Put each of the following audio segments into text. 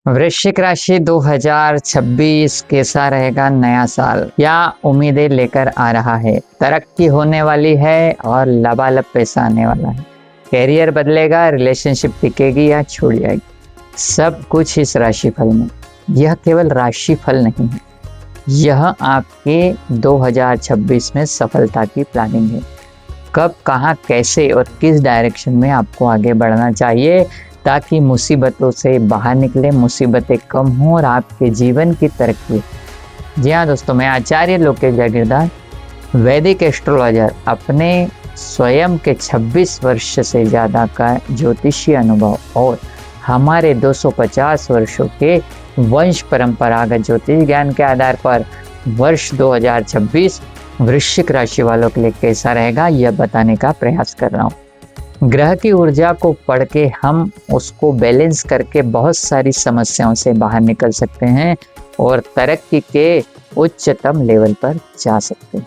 वृश्चिक राशि 2026 कैसा रहेगा? नया साल क्या उम्मीदें लेकर आ रहा है? तरक्की होने वाली है और लबालब पैसा आने वाला है। कैरियर बदलेगा, रिलेशनशिप टिकेगी या छूट जाएगी, सब कुछ इस राशिफल में। यह केवल राशिफल नहीं है, यह आपके 2026 में सफलता की प्लानिंग है। कब, कहाँ, कैसे और किस डायरेक्शन में आपको आगे बढ़ना चाहिए ताकि मुसीबतों से बाहर निकले, मुसीबतें कम हों और आपके जीवन की तरक्की। जी हाँ दोस्तों, मैं आचार्य लोकेश जागीरदार, वैदिक एस्ट्रोलॉजर, अपने स्वयं के 26 वर्ष से ज़्यादा का ज्योतिषीय अनुभव और हमारे 250 वर्षों के वंश परंपरागत ज्योतिष ज्ञान के आधार पर वर्ष 2026 वृश्चिक राशि वालों के लिए कैसा रहेगा यह बताने का प्रयास कर रहा हूँ। ग्रह की ऊर्जा को पढ़ के हम उसको बैलेंस करके बहुत सारी समस्याओं से बाहर निकल सकते हैं और तरक्की के उच्चतम लेवल पर जा सकते हैं।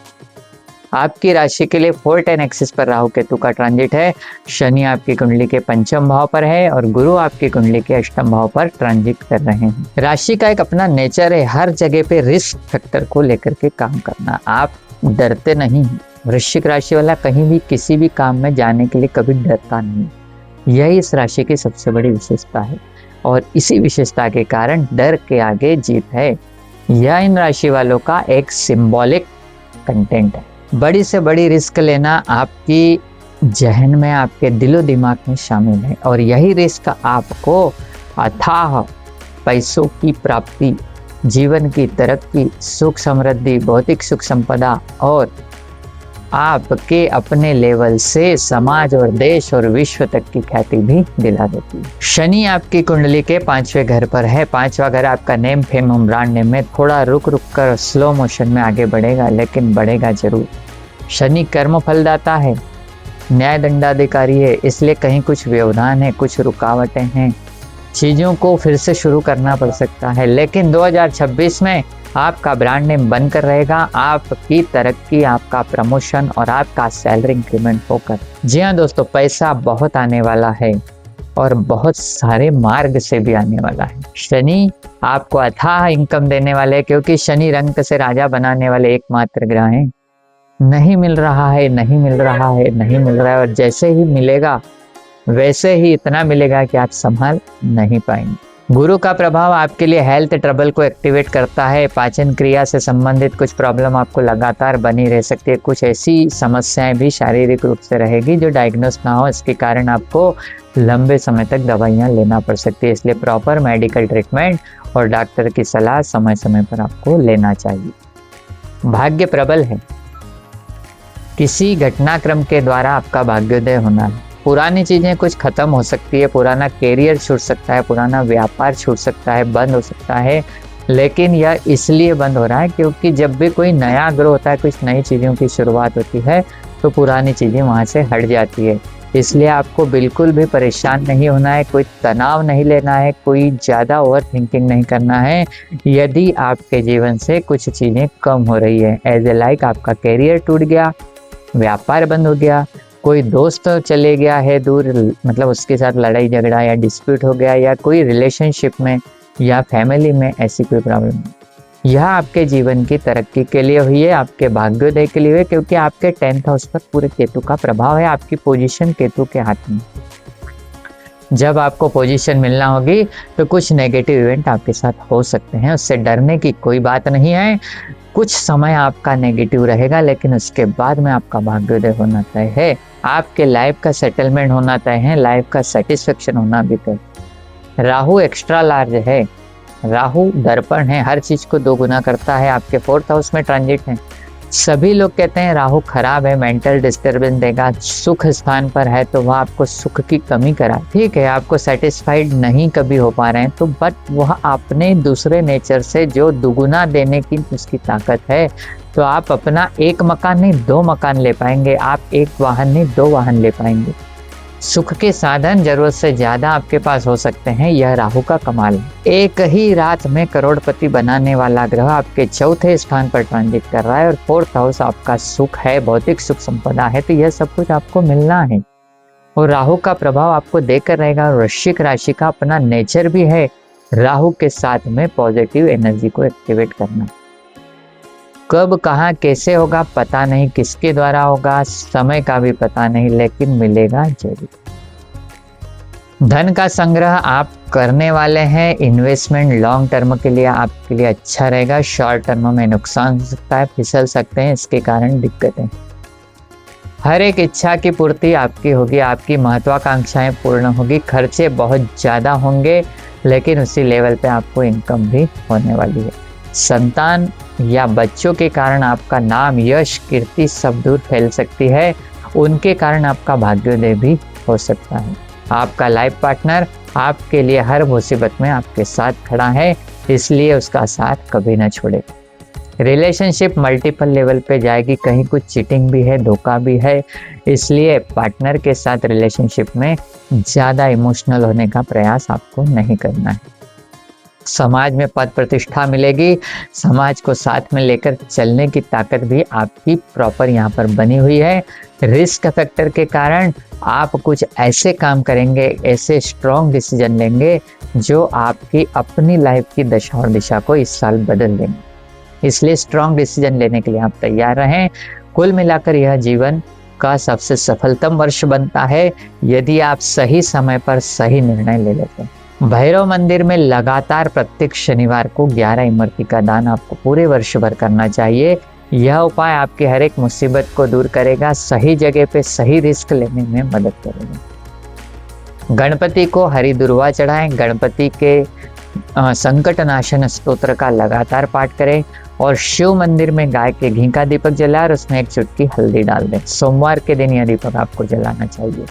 आपकी राशि के लिए 4-10 एक्सिस पर राहु केतु का ट्रांजिट है। शनि आपकी कुंडली के पंचम भाव पर है और गुरु आपकी कुंडली के अष्टम भाव पर ट्रांजिट कर रहे हैं। राशि का एक अपना नेचर है, हर जगह पे रिस्क फैक्टर को लेकर के काम करना। आप डरते नहीं हैं। वृश्चिक राशि वाला कहीं भी किसी भी काम में जाने के लिए कभी डरता नहीं। यही इस राशि की सबसे बड़ी विशेषता है और इसी विशेषता के कारण डर के आगे जीत है। यह इन राशि वालों का एक सिंबॉलिक कंटेंट है। बड़ी से बड़ी रिस्क लेना आपकी जहन में, आपके दिलो दिमाग में शामिल है और यही रिस्क आपको अथाह पैसों की प्राप्ति, जीवन की तरक्की, सुख समृद्धि, भौतिक सुख संपदा और आपके अपने लेवल से समाज और देश और विश्व तक की ख्याति भी दिला देती है। शनि आपकी कुंडली के 5वें घर पर है। 5वां घर आपका नेम, फेम और ब्रांड नेम में थोड़ा रुक रुक कर स्लो मोशन में आगे बढ़ेगा, लेकिन बढ़ेगा जरूर। शनि कर्म फलदाता है, न्याय दंडाधिकारी है, इसलिए कहीं कुछ व्यवधान है, कुछ रुकावटें हैं, चीज़ों को फिर से शुरू करना पड़ सकता है। लेकिन 2026 में आपका ब्रांड नेम बनकर रहेगा, आपकी तरक्की, आपका प्रमोशन और आपका सैलरी इंक्रीमेंट होकर। जी हाँ दोस्तों, पैसा बहुत आने वाला है और बहुत सारे मार्ग से भी आने वाला है। शनि आपको अथाह इनकम देने वाले हैं, क्योंकि शनि रंग से राजा बनाने वाले एकमात्र ग्रह हैं। नहीं मिल रहा है, नहीं मिल रहा है, नहीं मिल रहा है और जैसे ही मिलेगा वैसे ही इतना मिलेगा कि आप संभाल नहीं पाएंगे। गुरु का प्रभाव आपके लिए हेल्थ ट्रबल को एक्टिवेट करता है। पाचन क्रिया से संबंधित कुछ प्रॉब्लम आपको लगातार बनी रह सकती है। कुछ ऐसी समस्याएं भी शारीरिक रूप से रहेगी जो डायग्नोस ना हो, इसके कारण आपको लंबे समय तक दवाइयां लेना पड़ सकती है। इसलिए प्रॉपर मेडिकल ट्रीटमेंट और डॉक्टर की सलाह समय समय पर आपको लेना चाहिए। भाग्य प्रबल है, किसी घटनाक्रम के द्वारा आपका भाग्योदय होना है। पुरानी चीज़ें कुछ खत्म हो सकती है, पुराना कैरियर छूट सकता है, पुराना व्यापार छूट सकता है, बंद हो सकता है। लेकिन यह इसलिए बंद हो रहा है क्योंकि जब भी कोई नया ग्रो होता है, कुछ नई चीज़ों की शुरुआत होती है, तो पुरानी चीज़ें वहाँ से हट जाती है। इसलिए आपको बिल्कुल भी परेशान नहीं होना है, कोई तनाव नहीं लेना है, कोई ज़्यादा ओवर थिंकिंग नहीं करना है। यदि आपके जीवन से कुछ चीज़ें कम हो रही है, एज ए लाइक आपका कैरियर टूट गया, व्यापार बंद हो गया, कोई दोस्त चले गया है दूर, मतलब उसके साथ लड़ाई झगड़ा या डिस्प्यूट हो गया, या कोई रिलेशनशिप में या फैमिली में ऐसी कोई प्रॉब्लम, यह आपके जीवन की तरक्की के लिए हुई है, आपके भाग्योदय के लिए हुई है, क्योंकि आपके 10th हाउस पर पूरे केतु का प्रभाव है। आपकी पोजीशन केतु के हाथ में। जब आपको पोजीशन मिलना होगी तो कुछ नेगेटिव इवेंट आपके साथ हो सकते हैं, उससे डरने की कोई बात नहीं है। कुछ समय आपका नेगेटिव रहेगा, लेकिन उसके बाद में आपका भाग्योदय होना तय है। आपके लाइफ का सेटलमेंट होना तय है, लाइफ का सेटिस्फेक्शन होना भी तय। राहु एक्स्ट्रा लार्ज है, राहु दर्पण है, हर चीज को दोगुना करता है। आपके 4th हाउस में ट्रांजिट है। सभी लोग कहते हैं राहु खराब है, मेंटल डिस्टर्बेंस देगा, सुख स्थान पर है तो वह आपको सुख की कमी करा। ठीक है, आपको सेटिस्फाइड नहीं कभी हो पा रहे हैं, तो बट वह अपने दूसरे नेचर से जो दुगुना देने की उसकी ताकत है, तो आप अपना एक मकान नहीं 2 मकान ले पाएंगे, आप एक वाहन नहीं 2 वाहन ले पाएंगे। सुख के साधन जरूरत से ज्यादा आपके पास हो सकते हैं, यह राहु का कमाल है। एक ही रात में करोड़पति बनाने वाला ग्रह आपके 4थे स्थान पर ट्रांजिट कर रहा है और 4th हाउस आपका सुख है, भौतिक सुख संपदा है, तो यह सब कुछ आपको मिलना है और राहु का प्रभाव आपको देकर रहेगा। वृश्चिक राशि का अपना नेचर भी है राहु के साथ में पॉजिटिव एनर्जी को एक्टिवेट करना। कब कहाँ कैसे होगा पता नहीं, किसके द्वारा होगा समय का भी पता नहीं, लेकिन मिलेगा जरूर। धन का संग्रह आप करने वाले हैं। इन्वेस्टमेंट लॉन्ग टर्म के लिए आपके लिए अच्छा रहेगा। शॉर्ट टर्म में नुकसान हो सकता है, फिसल सकते हैं, इसके कारण दिक्कतें। हर एक इच्छा की पूर्ति आपकी होगी, आपकी महत्वाकांक्षाएं पूर्ण होगी। खर्चे बहुत ज़्यादा होंगे लेकिन उसी लेवल पे आपको इनकम भी होने वाली है। संतान या बच्चों के कारण आपका नाम, यश, कीर्ति सब दूर फैल सकती है। उनके कारण आपका भाग्योदय भी हो सकता है। आपका लाइफ पार्टनर आपके लिए हर मुसीबत में आपके साथ खड़ा है, इसलिए उसका साथ कभी ना छोड़े। रिलेशनशिप मल्टीपल लेवल पे जाएगी, कहीं कुछ चीटिंग भी है, धोखा भी है, इसलिए पार्टनर के साथ रिलेशनशिप में ज़्यादा इमोशनल होने का प्रयास आपको नहीं करना है। समाज में पद प्रतिष्ठा मिलेगी, समाज को साथ में लेकर चलने की ताकत भी आपकी प्रॉपर यहाँ पर बनी हुई है। रिस्क फैक्टर के कारण आप कुछ ऐसे काम करेंगे, ऐसे स्ट्रॉन्ग डिसीजन लेंगे जो आपकी अपनी लाइफ की दशा और दिशा को इस साल बदल देंगे। इसलिए स्ट्रॉन्ग डिसीजन लेने के लिए आप तैयार रहें। कुल मिलाकर यह जीवन का सबसे सफलतम वर्ष बनता है यदि आप सही समय पर सही निर्णय ले लेते हैं। भैरव मंदिर में लगातार प्रत्येक शनिवार को 11 इमरती का दान आपको पूरे वर्ष भर करना चाहिए। यह उपाय आपकी हर एक मुसीबत को दूर करेगा, सही जगह पे सही रिस्क लेने में मदद करेगा। गणपति को हरी दुर्वा चढ़ाएं, गणपति के संकट नाशन स्तोत्र का लगातार पाठ करें और शिव मंदिर में गाय के घी का दीपक जलाएं और उसमें एक चुटकी हल्दी डाल दें। सोमवार के दिन यह दीपक आपको जलाना चाहिए।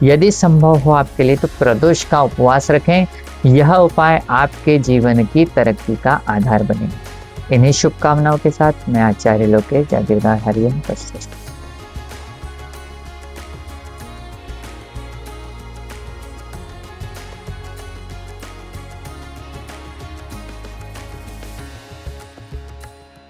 यदि संभव हो आपके लिए तो प्रदोष का उपवास रखें। यह उपाय आपके जीवन की तरक्की का आधार बनेगा। इन्हीं शुभकामनाओं के साथ मैं आचार्य लोकेश जागीरदार हरिओम।